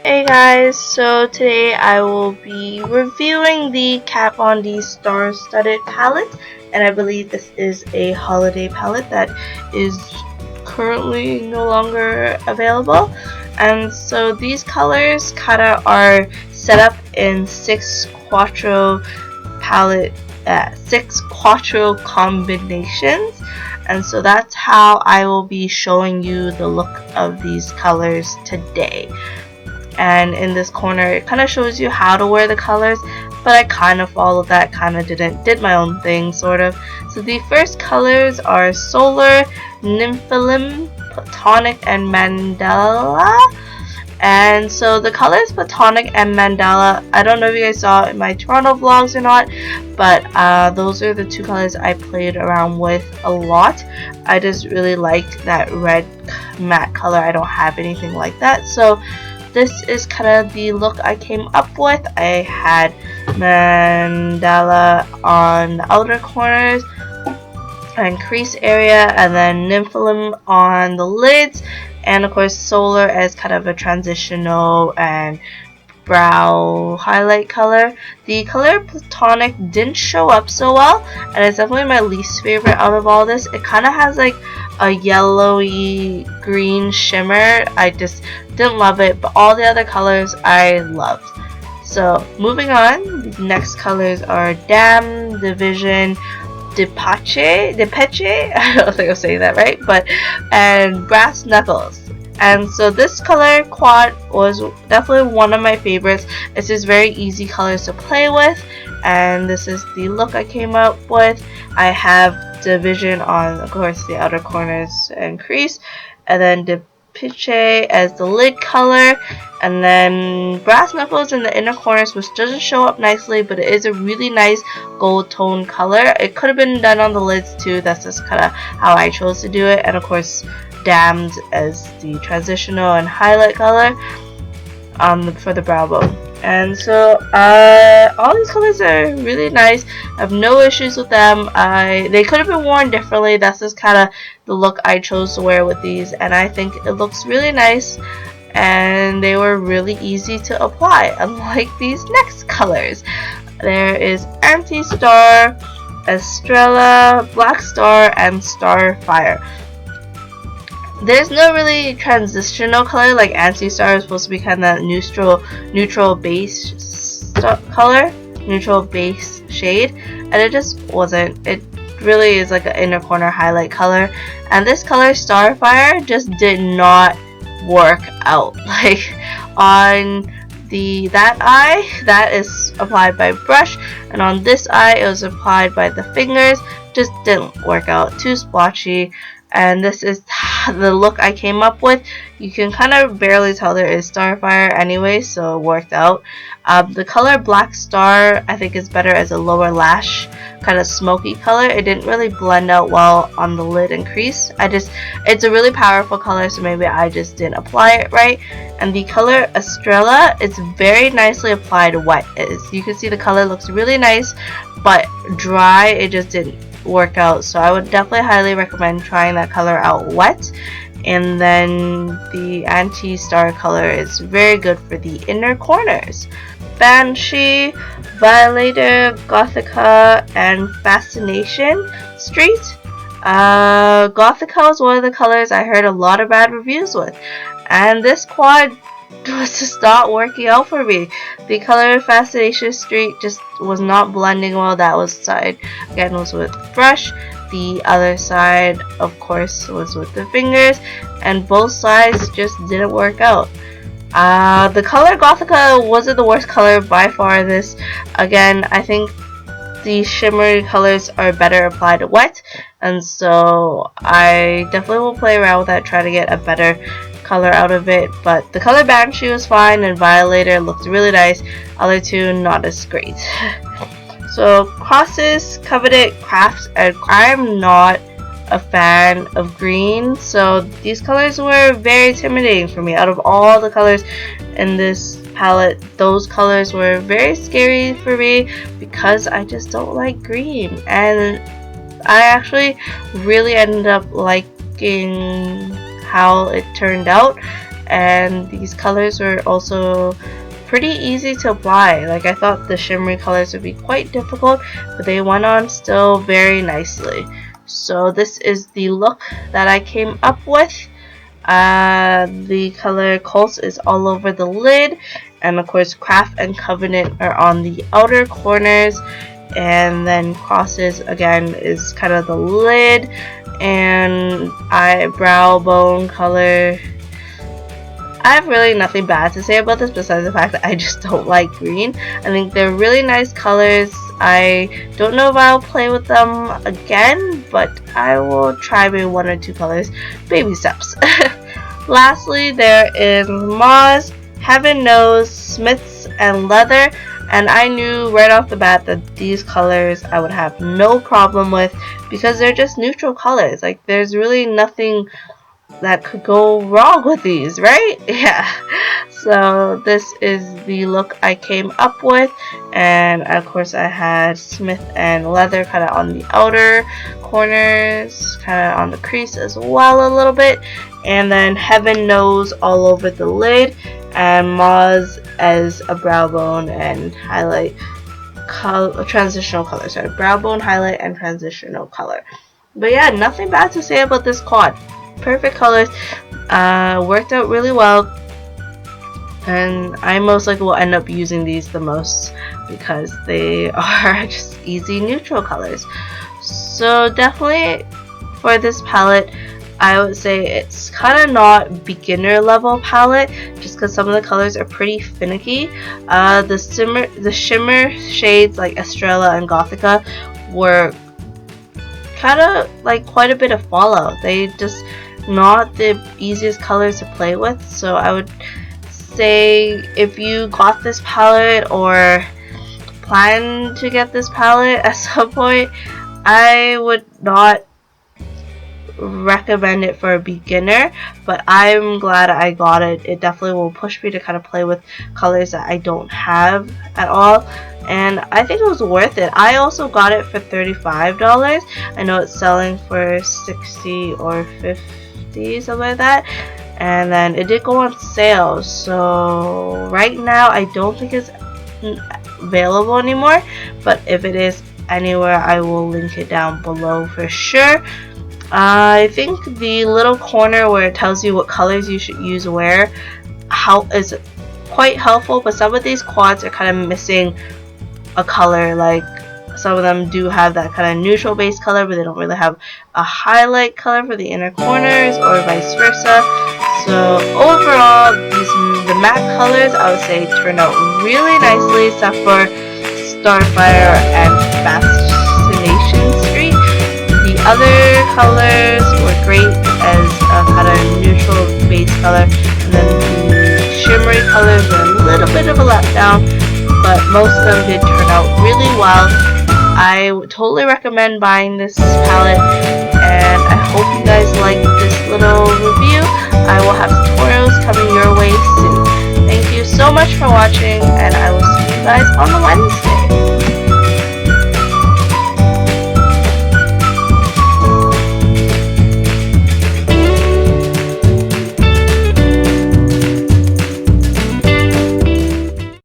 Hey guys, so today I will be reviewing the Kat Von D Star Studded palette, and I believe this is a holiday palette that is currently no longer available. And so these colors kinda are set up in six quattro combinations, and so that's how I will be showing you the look of these colors today. And in this corner it kind of shows you how to wear the colors, but I kind of followed that, did my own thing sort of. So the first colors are Solar, Nymphaeum, Platonic, and Mandala. And so the colors Platonic and Mandala, I don't know if you guys saw in my Toronto vlogs or not, but those are the two colors I played around with a lot. I just really liked that red matte color. I don't have anything like that, so this is kind of the look I came up with. I had Mandala on the outer corners and crease area, and then Nymphaeum on the lids, and of course Solar as kind of a transitional and brow highlight color. The color Platonic didn't show up so well, and it's definitely my least favorite out of all this. It kind of has like a yellowy green shimmer. I just didn't love it, but all the other colors I loved. So moving on, the next colors are Dam, Division, Depeche, I don't think I'm saying that right, and Brass Knuckles. And so this color quad was definitely one of my favorites. It's just very easy colors to play with, and this is the look I came up with. I have Division on, of course, the outer corners and crease, and then Depeche as the lid color, and then Brass Knuckles in the inner corners, which doesn't show up nicely, but it is a really nice gold tone color. It could have been done on the lids too. That's just kind of how I chose to do it. And of course Damned as the transitional and highlight color for the brow bone. And so all these colors are really nice. I have no issues with them. They could have been worn differently. That's just kind of the look I chose to wear with these, and I think it looks really nice, and they were really easy to apply, unlike these next colors. There is Anti-Star, Estrella, Black Star, and Starfire. There's no really transitional color like Anti-Star is supposed to be kind of neutral base color, neutral base shade, and it just wasn't. It really is like an inner corner highlight color, and this color Starfire just did not work out. Like on that eye, that is applied by brush, and on this eye it was applied by the fingers. Just didn't work out, too splotchy. And this is the look I came up with. You can kind of barely tell there is Starfire anyway, so it worked out. The color Black Star I think is better as a lower lash kind of smoky color. It didn't really blend out well on the lid and crease. It's a really powerful color, so maybe I just didn't apply it right. And the color Estrella is very nicely applied wet. You can see the color looks really nice, but dry it just didn't work out, so I would definitely highly recommend trying that color out wet. And then the Anti-Star color is very good for the inner corners. Banshee, Violator, Gothica, and Fascination Street. Gothica was one of the colors I heard a lot of bad reviews with, and this quad was just not working out for me. The color Fascination Street just was not blending well. That side again was with brush. The other side of course was with the fingers, and both sides just didn't work out. The color Gothica wasn't the worst color by far. This again, I think the shimmery colors are better applied wet, and so I definitely will play around with that, try to get a better color out of it. But the color Banshee was fine, and Violator looked really nice. Other two not as great. So crosses, Coveted, Crafts, and I'm not a fan of green, so these colors were very intimidating for me. Out of all the colors in this palette, those colors were very scary for me because I just don't like green, and I actually really ended up liking how it turned out, and these colors were also pretty easy to apply. Like, I thought the shimmery colors would be quite difficult, but they went on still very nicely. So this is the look that I came up with. The color Coast is all over the lid, and of course Craft and Covenant are on the outer corners, and then Crosses again is kind of the lid, and eyebrow bone color. I have really nothing bad to say about this besides the fact that I just don't like green. I think they're really nice colors. I don't know if I'll play with them again, but I will try maybe 1 or 2 colors. Baby steps. Lastly, there is Moz, Heaven Knows, Smiths, and Leather. And I knew right off the bat that these colors I would have no problem with because they're just neutral colors. Like, there's really nothing that could go wrong with these, right? Yeah. So this is the look I came up with, and of course I had Smith and Leather kind of on the outer corners, kind of on the crease as well a little bit, and then Heaven Knows all over the lid, and Moz as a brow bone and highlight color, transitional color. Sorry, brow bone, highlight, and transitional color. But yeah, nothing bad to say about this quad. Perfect colors, worked out really well, and I most likely will end up using these the most because they are just easy neutral colors. So definitely for this palette, I would say it's kind of not beginner level palette just because some of the colors are pretty finicky. The shimmer shades like Estrella and Gothica were kind of like quite a bit of fallout. They just not the easiest colors to play with, so I would say if you got this palette or plan to get this palette at some point, I would not recommend it for a beginner, but I'm glad I got it. It definitely will push me to kind of play with colors that I don't have at all, and I think it was worth it. I also got it for $35. I know it's selling for $60 or $50, something like that, and then it did go on sale, so right now I don't think it's available anymore, but if it is anywhere I will link it down below for sure. I think the little corner where it tells you what colors you should use where is quite helpful, but some of these quads are kind of missing a color. Like, some of them do have that kind of neutral base color, but they don't really have a highlight color for the inner corners, or vice versa. So overall, the matte colors I would say turned out really nicely, except for Starfire and Fascination Street. The other colors were great as a kind of neutral base color, and then the shimmery colors were a little bit of a letdown, but most of them did turn out really well. I would totally recommend buying this palette, and I hope you guys liked this little review. I will have tutorials coming your way soon. Thank you so much for watching, and I will see you guys on Wednesday.